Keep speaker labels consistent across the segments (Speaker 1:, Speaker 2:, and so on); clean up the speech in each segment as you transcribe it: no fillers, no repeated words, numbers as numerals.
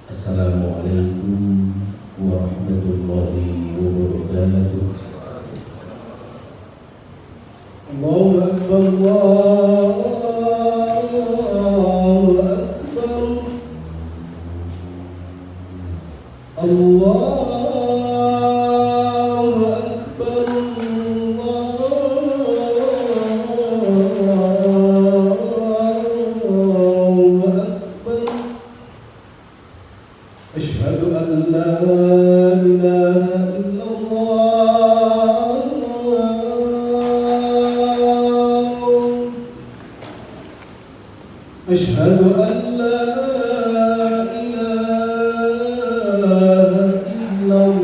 Speaker 1: Assalamualaikum warahmatullahi wabarakatuh. Allahu Akbar, Allahu Akbar, Allahu Akbar, Allahu Akbar. Asyhadu an la ilaha illallah. Asyhadu an la ilaha illallah.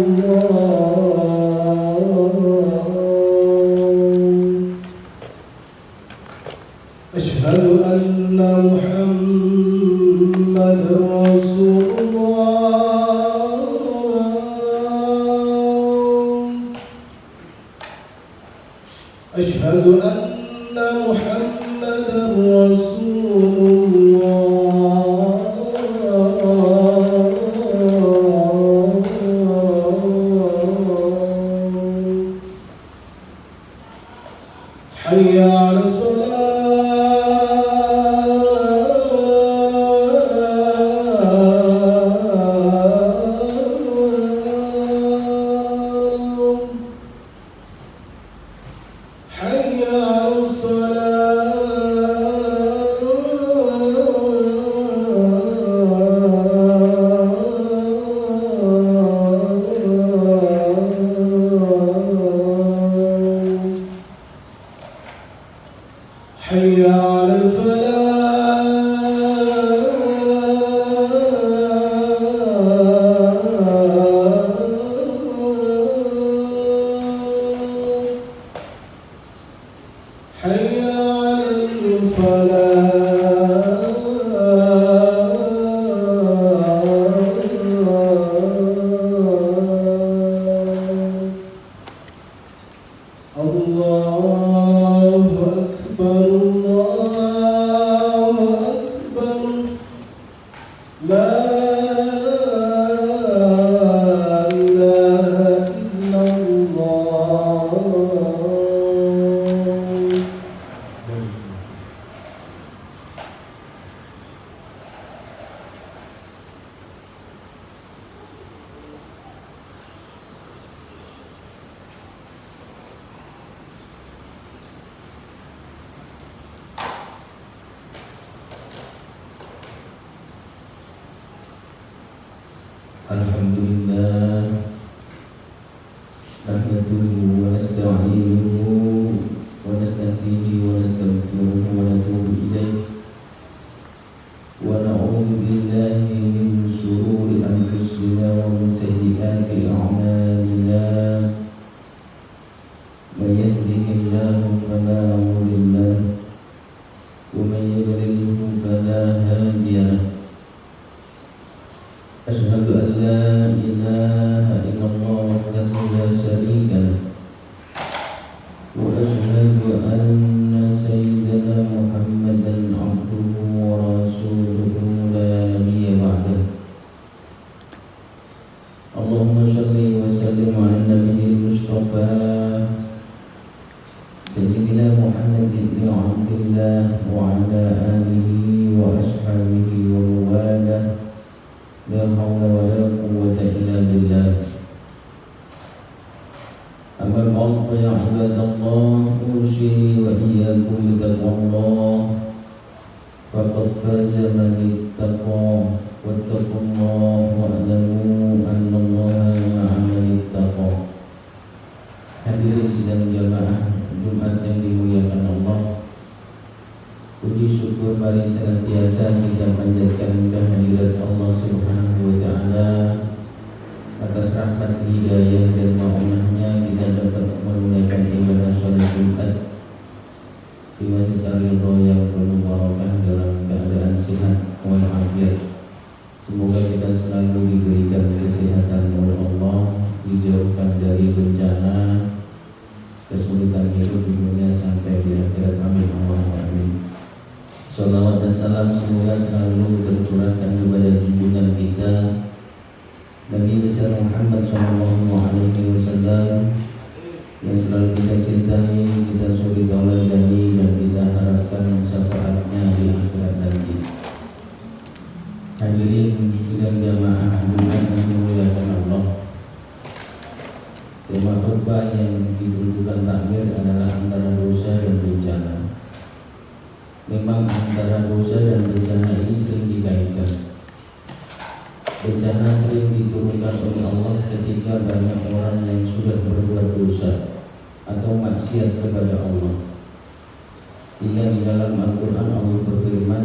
Speaker 1: Asyhadu anna Muhammadar Rasulullah. Asyhadu anna Muhammadar Rasulullah. Hayya 'ala حي على الفلاح حي على الفلاح. الله أكبر، الله أكبر، لا إله إلا الله. Alhamdulillah, nahmaduhu wa nasta'inuhu wa nasta'dihi wa nastaghfiruhu wa natubu ilayh wa na'udzu billahi min shururi anfusina wa min sayyiati a'malina. May yahdihillahu fala mudilla lahu wa may yudlilhu fala hadiya lahu. Asyhadu an la ilaha illallah wahdahu la syarika lahu wa asyhadu anna sayyidana Muhammadan abduhu wa rasuluhu la nabiyya ba'dahu. Allahumma shalli wa sallim ala nabiyyil mustafa sayyidina Muhammad ibn Abdillah wa ala alihi wa ashabihi wa mawalah. La haula wa la quwwata illa billah. Amma ba'du ya ibadallah, usini wa iyyakum bitaqwallah. Faqad faza man ittaqa, wattaqullaha wa'lamu annallaha ma'a man ittaqa. Hadirin sidang jamaah Jumat yang dimuliakan Allah, puji syukur mari senantiasa kita panjatkan kehadirat Allah Subhanahu wa Ta'ala. Atas rahmat hidayah dan ma'unahnya kita dapat menunaikan ibadah sholat Jumat di Masjid Ar-Ridha yang penuh barakah dalam keadaan sehat walafiat. Semoga kita selalu diberikan kesehatan oleh Allah, dijauhkan dari bencana, kesulitan hidup di dunia sampai di akhirat. Amin, Allahumma amin. Salawat dan salam semoga selalu tercurahkan kepada junjungan kita Sallallahu Alaihi Wasallam yang selalu kita cintai, kita suri tauladangi, dan kita harapkan syafaatnya di akhirat nanti. Hadirin sidang jamaah Jumat yang dimuliakan Allah. Tema khutbah yang ditujukan takmir adalah antara dosa dan bencana. Memang antara dosa dan bencana ini sering dikaitkan. Bencana sering diturunkan oleh Allah ketika banyak orang yang sudah berbuat dosa atau maksiat kepada Allah. Sehingga di dalam Al-Quran Allah berfirman,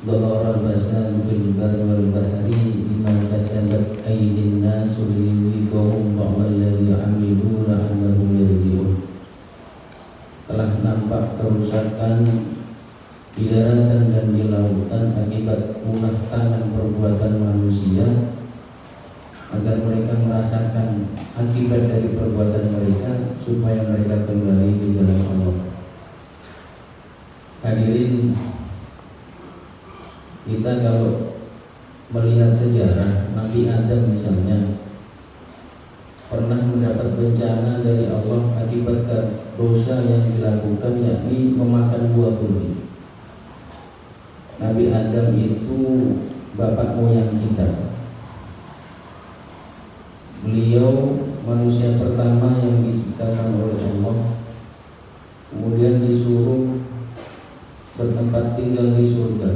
Speaker 1: Dhahara al-fasadu fil barri wal bahri bima kasabat aydin nas liyuziqahum ba'dal ladzi 'amilu la'allahum yarji'un. Telah nampak kerusakan di daratan dan di lautan akibat ulah tangan perbuatan manusia, agar mereka merasakan akibat dari perbuatan mereka supaya mereka kembali ke jalan Allah. Hadirin, kita kalau melihat sejarah Nabi Adam misalnya pernah mendapat bencana dari Allah akibat dosa yang dilakukan, yakni memakan buah kurdi. Nabi Adam itu bapak moyang kita. Beliau manusia pertama yang diciptakan oleh Allah, kemudian disuruh bertempat tinggal di surga.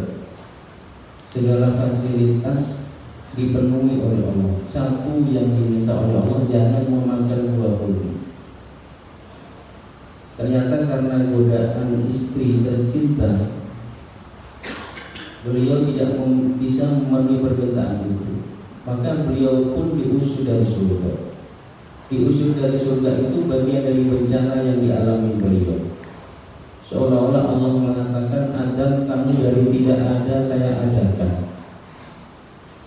Speaker 1: Segala fasilitas dipenuhi oleh Allah. Satu yang diminta oleh Allah, jangan memakan buah kurdi. Ternyata karena godaan istri tercinta, beliau tidak bisa memenuhi permintaan itu. Maka beliau pun diusir dari surga. Diusir dari surga itu bagian dari bencana yang dialami beliau. Seolah-olah Allah mengatakan, Adam, kamu dari tidak ada saya adakan.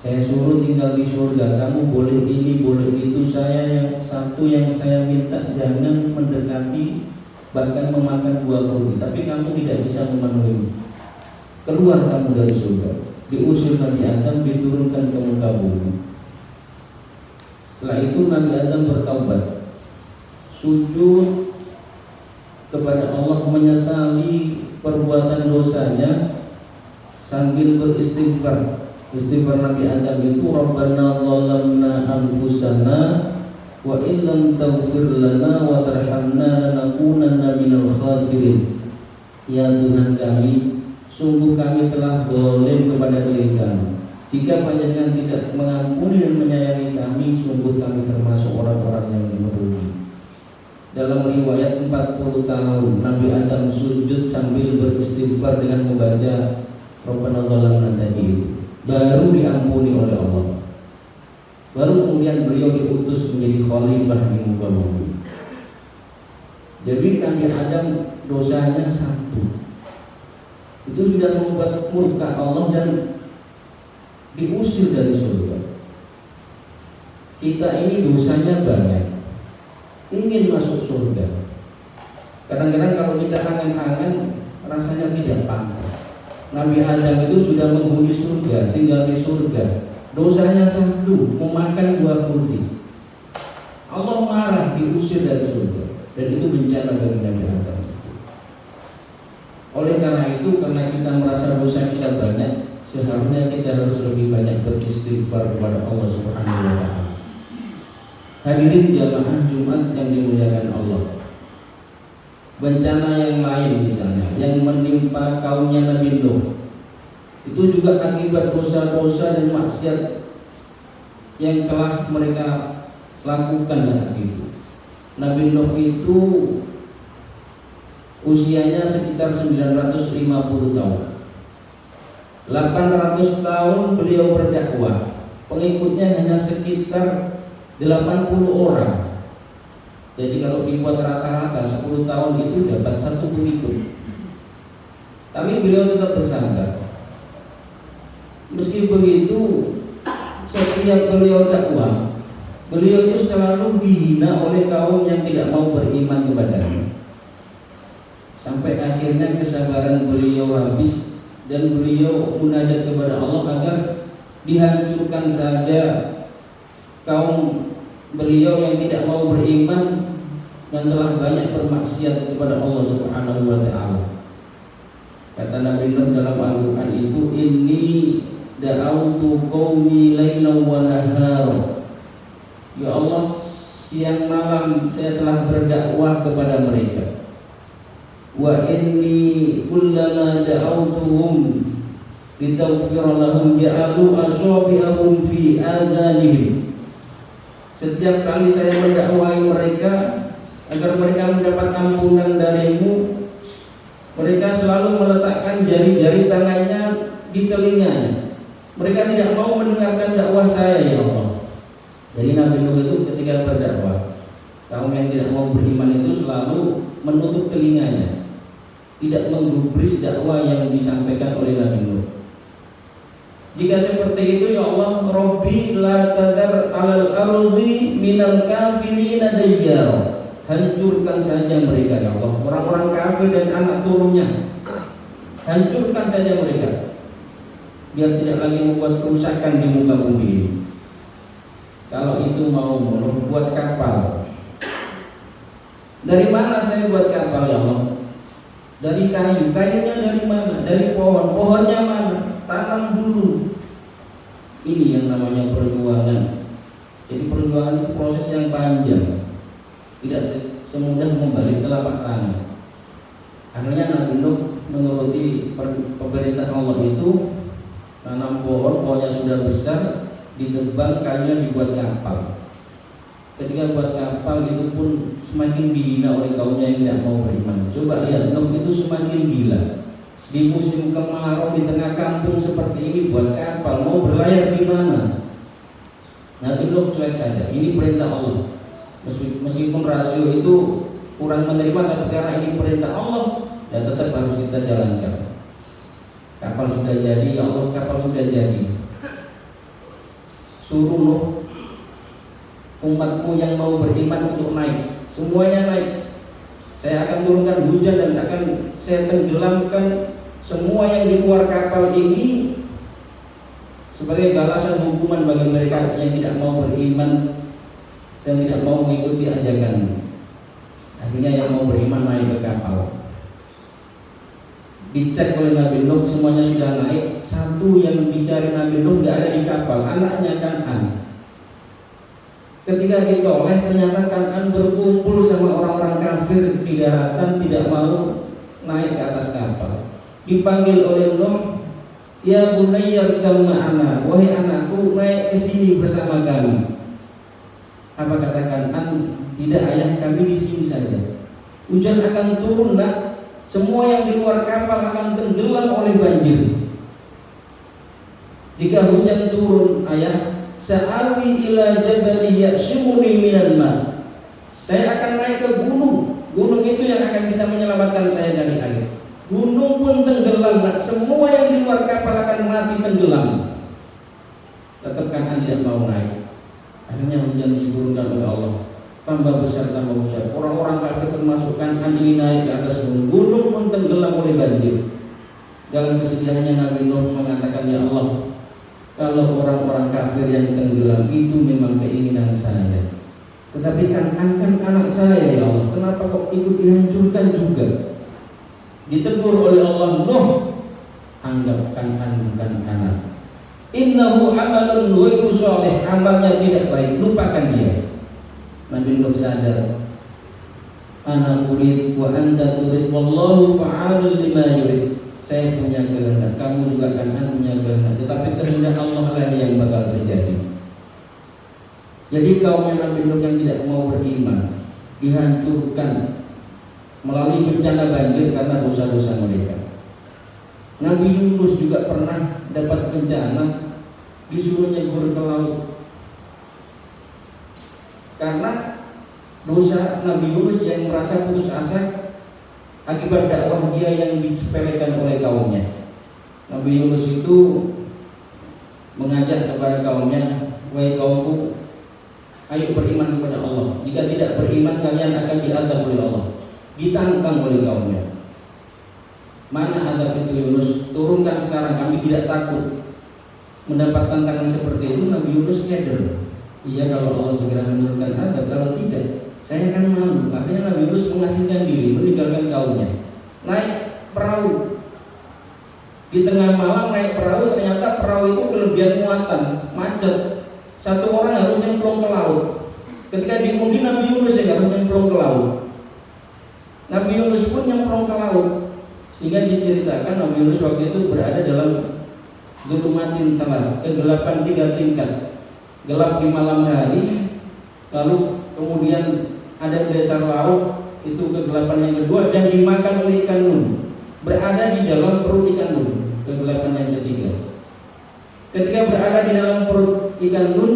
Speaker 1: Saya suruh tinggal di surga, kamu boleh ini, boleh itu. Saya yang satu yang saya minta, jangan mendekati bahkan memakan buah kurdi. Tapi kamu tidak bisa memenuhi. Keluar kamu dari surga. Diusir Nabi Adam, diturunkan ke muka bumi. Setelah itu Nabi Adam bertaubat, sujud kepada Allah, menyesali perbuatan dosanya sambil beristighfar. Istighfar Nabi Adam itu, Rabbana zalamna anfusana wa illam taghfir lana wa tarhamna lanakunanna minal khasirin. Ya Tuhan kami, sungguh kami telah zalim kepada diri kami. Jika Panjenengan tidak mengampuni dan menyayangi kami, sungguh kami termasuk orang-orang yang merugi. Dalam riwayat 40 tahun Nabi Adam sujud sambil beristighfar dengan membaca Rabbana zalamna tadi itu, baru diampuni oleh Allah. Baru kemudian beliau diutus menjadi khalifah di muka bumi. Jadi Nabi Adam dosanya satu, itu sudah membuat murka Allah dan diusir dari surga. Kita ini dosanya banyak, ingin masuk surga. Kadang-kadang kalau kita angan-angan rasanya tidak pantas. Nabi Adam itu sudah menghuni surga, tinggal di surga. Dosanya satu, memakan buah kurdi. Allah marah, diusir dari surga. Dan itu bencana bagi Nabi Adam. Oleh karena itu, karena kita merasa dosa kita banyak, seharusnya kita harus lebih banyak beristighfar kepada Allah Subhanahu wa Ta'ala. Hadirin jamaah Jumat yang dimuliakan Allah, bencana yang lain misalnya yang menimpa kaumnya Nabi Nuh, itu juga akibat dosa-dosa dan maksiat yang telah mereka lakukan saat itu. Nabi Nuh itu usianya sekitar 950 tahun. 800 tahun beliau berdakwah, pengikutnya hanya sekitar 80 orang. Jadi kalau dibuat rata-rata 10 tahun itu dapat satu pengikut. Tapi beliau tetap bersabar. Meski begitu, setiap beliau dakwah, beliau itu selalu dihina oleh kaum yang tidak mau beriman kepadanya. Sampai akhirnya kesabaran beliau habis dan beliau munajat kepada Allah agar dihancurkan saja kaum beliau yang tidak mau beriman dan telah banyak bermaksiat kepada Allah Subhanahu wa taala. Kata Nabi Nuh dalam Al-Qur'an itu, inni da'autu qaumi lailan wa nahara. Ya Allah, siang malam saya telah berdakwah kepada mereka. Wa inni kullama da'autuhum litaghfira lahum ja'alu asabi'ahum fi adhanihim. Setiap kali saya mendakwahi mereka agar mereka mendapat ampunan darimu, mereka selalu meletakkan jari-jari tangannya di telinganya. Mereka tidak mau mendengarkan dakwah saya, ya Allah. Jadi Nabi Nuh itu ketika berdakwah, kaum yang tidak mau beriman itu selalu menutup telinganya, tidak menggubris dakwah yang disampaikan oleh Nabi Nuh. Jika seperti itu, ya Allah, Rabbi la tadar alal ardi minal kafirina dayyara. Hancurkan saja mereka, ya Allah, orang-orang kafir dan anak turunnya. Hancurkan saja mereka, biar tidak lagi membuat kerusakan di muka bumi ini. Kalau itu mau buat kapal. Dari mana saya buat kapal, ya Allah? Dari kayu. Kayunya dari mana? Dari pohon. Pohonnya mana? Tanam dulu. Ini yang namanya perjuangan. Jadi perjuangan itu proses yang panjang, tidak semudah membalik telapak tangan. Akhirnya Nabi Nuh menuruti perintah Allah itu, tanam pohon, pohonnya sudah besar, ditebang, kayunya dibuat kapal. Ketika buat kapal itu pun semakin dihina oleh kaumnya yang tidak mau beriman. Coba lihat, Nuh itu semakin gila. Di musim kemarau di tengah kampung seperti ini buat kapal, mau berlayar di mana? Nabi Nuh cuek saja. Ini perintah Allah. Meskipun rasio itu kurang menerima, tapi karena ini perintah Allah, ya tetap harus kita jalankan. Kapal sudah jadi, ya Allah, kapal sudah jadi. Suruh Nuh, umatmu yang mau beriman untuk naik, semuanya naik. Saya akan turunkan hujan dan akan saya tenggelamkan semua yang di luar kapal ini sebagai balasan hukuman bagi mereka yang tidak mau beriman dan tidak mau mengikuti ajakan. Akhirnya yang mau beriman naik ke kapal. Dicek oleh Nabi Nuh, semuanya sudah naik. Satu yang dicari Nabi Nuh tidak ada di kapal, anaknya Kan'an. Ketika ditoleh, ternyata Kan'an berkumpul sama orang-orang kafir di daratan, tidak mau naik ke atas kapal. Dipanggil oleh Nuh, ya bunayya irkam ma'ana, wahai anakku, naik ke sini bersama kami. Apa kata Kan'an? Tidak ayah, kami di sini saja. Hujan akan turun, nak. Semua yang di luar kapal akan tenggelam oleh banjir. Jika hujan turun, ayah, sa'awi ila jabali ya'simuni minan ma. Saya akan naik ke gunung. Gunung itu yang akan bisa menyelamatkan saya dari air. Gunung pun tenggelam, nak. Semua yang di luar kapal akan mati tenggelam. Tetap Kan'an tidak mau naik. Akhirnya hujan diturunkan oleh Allah. Tambah besar, tambah besar. Orang-orang kafir termasuk Kan'an ini naik ke atas gunung. Gunung pun tenggelam oleh banjir. Dalam kesedihannya Nabi Nuh mengatakan, ya Allah, kalau orang-orang kafir yang tenggelam itu memang keinginan saya, tetapi Kan'an kan anak saya, ya Allah, kenapa kok ikut dihancurkan juga? Ditegur oleh Allah, Nuh, anggap Kan'an bukan anak. Innahu amalun ghairu sholih, amalnya tidak baik, lupakan dia. Nabi Nuh sadar, ana urid wa anta turid, wallahu fa'alul lima yurid. Saya punya kehendak, kamu juga Kan'an punya kehendak, tetapi kehendak Allah lah yang bakal terjadi. Jadi kaum Nabi Nuh yang tidak mau beriman dihancurkan melalui bencana banjir karena dosa-dosa mereka. Nabi Yunus juga pernah dapat bencana, disuruh nyebur ke laut karena dosa Nabi Yunus yang merasa putus asa akibat dakwah dia yang disepelekan oleh kaumnya. Nabi Yunus itu mengajak kepada kaumnya, wahai kaumku, ayo beriman kepada Allah. Jika tidak beriman, kalian akan diazab oleh Allah. Ditantang oleh kaumnya. Mana azab itu Yunus? Turunkan sekarang, kami tidak takut. Mendapat tantangan seperti itu, Nabi Yunus keder. Iya, kalau Allah segera menurunkan azab, kalau tidak saya akan malu. Akhirnya Nabi Yunus mengasingkan diri, meninggalkan kaumnya, naik perahu. Di tengah malam naik perahu, ternyata perahu itu kelebihan muatan, macet. Satu orang harus nyemplung ke laut. Ketika diundi Nabi Yunus yang harus nyemplung ke laut. Nabi Yunus pun nyemplung ke laut. Sehingga diceritakan Nabi Yunus waktu itu berada dalam zulumatin salas, kegelapan 3 tingkat. Gelap di malam hari, lalu kemudian ada dasar laut, itu kegelapan yang kedua, dan dimakan oleh ikan nun, berada di dalam perut ikan nun, kegelapan yang ketiga. Ketika berada di dalam perut ikan nun,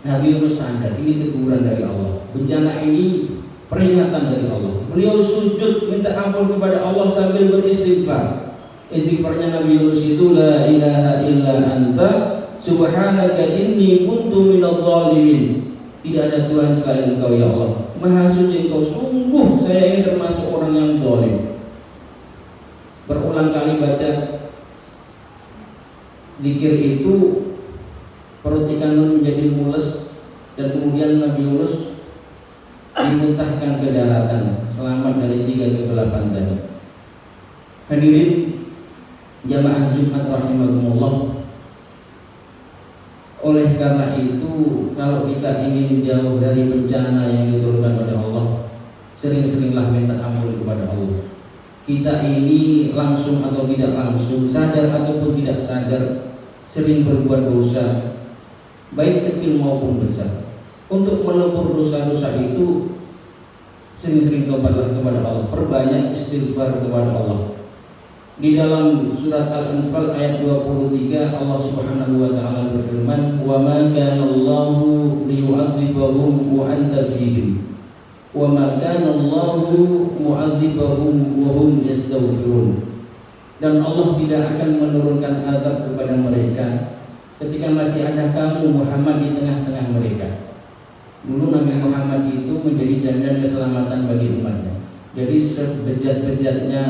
Speaker 1: Nabi Yunus sadar ini teguran dari Allah, bencana ini peringatan dari Allah. Beliau sujud minta ampun kepada Allah sambil beristighfar. Istighfarnya Nabi Yunus itu la ilaha illa anta subhanaka inni kuntu minadh dhalimin. Tidak ada Tuhan selain Engkau ya Allah. Maha suci Engkau, sungguh saya ini termasuk orang yang zalim. Berulang kali baca zikir itu, perut ikan nun menjadi mules, dan kemudian Nabi Yunus dimuntahkan ke daratan, selamat dari 3 kegelapan tadi. Hadirin jamaah Jumat rahimakumullah. Oleh karena itu, kalau kita ingin jauh dari bencana yang diturunkan oleh Allah, sering-seringlah minta ampun kepada Allah. Kita ini langsung atau tidak langsung, sadar ataupun tidak sadar, sering berbuat dosa, baik kecil maupun besar. Untuk melebur dosa-dosa itu, sering-sering tobatlah kepada Allah, perbanyak istighfar kepada Allah. Di dalam surat Al-Anfal ayat 23, Allah Subhanahu wa taala berfirman, "Wa ma kana Allahu liyu'adzibahum wa anta fihim, wa ma kana Allahu mu'adzibahum wa hum yastaghfirun." Dan Allah tidak akan menurunkan azab kepada mereka ketika masih ada kamu Muhammad di tengah-tengah mereka. Dulu Nabi Muhammad itu menjadi jaminan keselamatan bagi umatnya. Jadi sebejat-bejatnya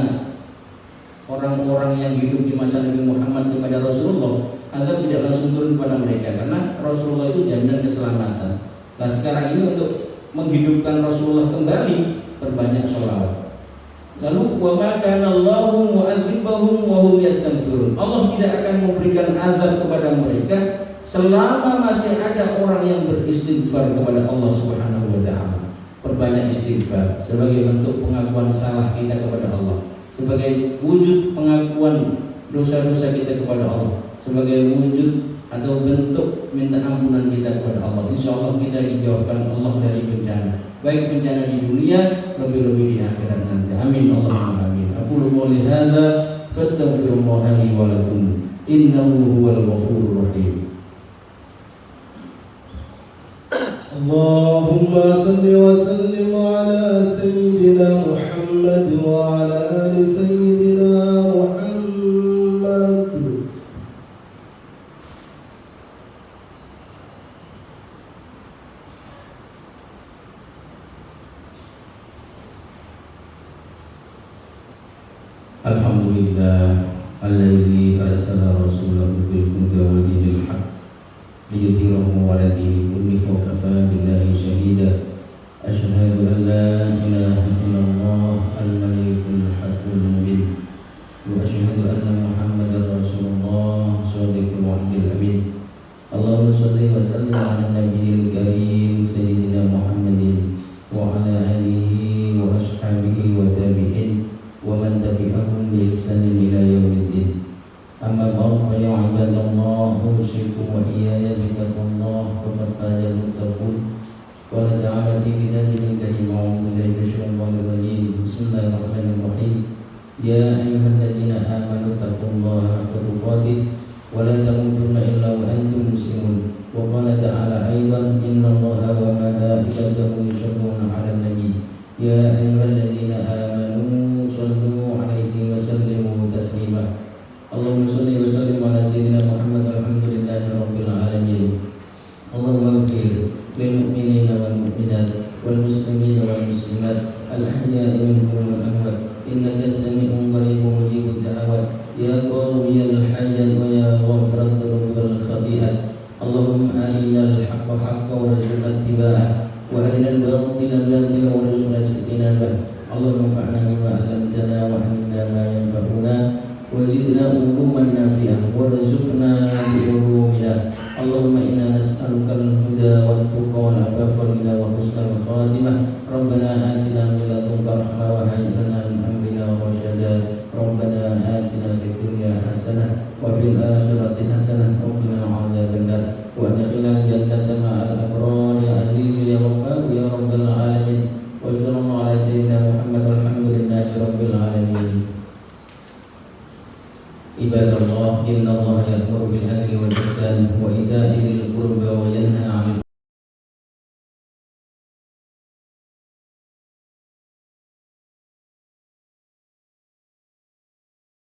Speaker 1: orang-orang yang hidup di masa Nabi Muhammad kepada Rasulullah, azab tidak langsung turun kepada mereka karena Rasulullah itu jaminan keselamatan. Nah sekarang ini untuk menghidupkan Rasulullah kembali, perbanyak sholawat. Lalu wa ma kana Allahu mu'adzibahum wa hum yastaghfirun. Allah tidak akan memberikan azab kepada mereka selama masih ada orang yang beristighfar kepada Allah Subhanahu wa taala. Perbanyak istighfar sebagai bentuk pengakuan salah kita kepada Allah, sebagai wujud pengakuan dosa-dosa kita kepada Allah, sebagai wujud atau bentuk minta ampunan kita kepada Allah. Insya Allah kita dijauhkan Allah dari bencana, baik bencana di dunia, lebih-lebih di akhirat nanti. Amin Allahumma amin. Aqulu qouli hadza fastaghfirullaha li wa lakum innahu huwal ghafurur rahim.
Speaker 2: Allahumma salli wa sallim ala sayyidina Muhammad wa ala ali sayyidina Muhammad.
Speaker 1: Alhamdulillah alladzi arsala rasulahu bil huda wa dinil haqq liyudhhirahu 'ala dini kullihi wa kafaa billahi shahida. Asyhadu an la ilaha illallah al-malikul haqqul mubin wa asyhadu anna Muhammadar Rasulullah shadiqul wa'dil amin. Allahumma shalli wa sallim 'ala nabiyil karim sayyidina Muhammadin wa 'ala alihi wa ashabihi wa tabi'in wa man tabi'ahum bi ihsanin ila yaumiddin. Amma ba'd, fa ya ibadallah, usikum wa iyaya bittaqwallah, faqad fazal muttaqun. Qala ta'ala fi kitabihi al-karim, a'udzu billahi minasyaitonir rajim. Bismillahirrahmanirrahim. Ya ayyuhalladzina amanu taqullaha haqqa tuqatih wa la tamutunna illa wa antum muslimun. Wa qala ta'ala aidan, innallaha wa malaikatahu yusholluna 'alan nabi. Ya ayyuhalladzina amanu shallu 'alaihi wa sallimu taslima. Allahumma shalli wa sallim ala sayyidina Muhammad. Alhamdulillahi rabbil alamin. Allahumma ighfir lil mu'minina wal mu'minat wal muslimina wal muslimat al-ahya'i minhum wal amwat innaka sami'un qaribun mujibud da'awat ya qawiyal hajat wa ya ghafiratul وفي الآخرة حسنة وقنا عذاب النار وأدخلنا الجنة مع الأبرار يا عزيز يا غفار يا رب العالمين وصلى الله على سيدنا محمد والحمد لله رب العالمين. عباد الله إن الله يأمر بالعدل والإحسان وإيتاء ذي القربى وينهى عن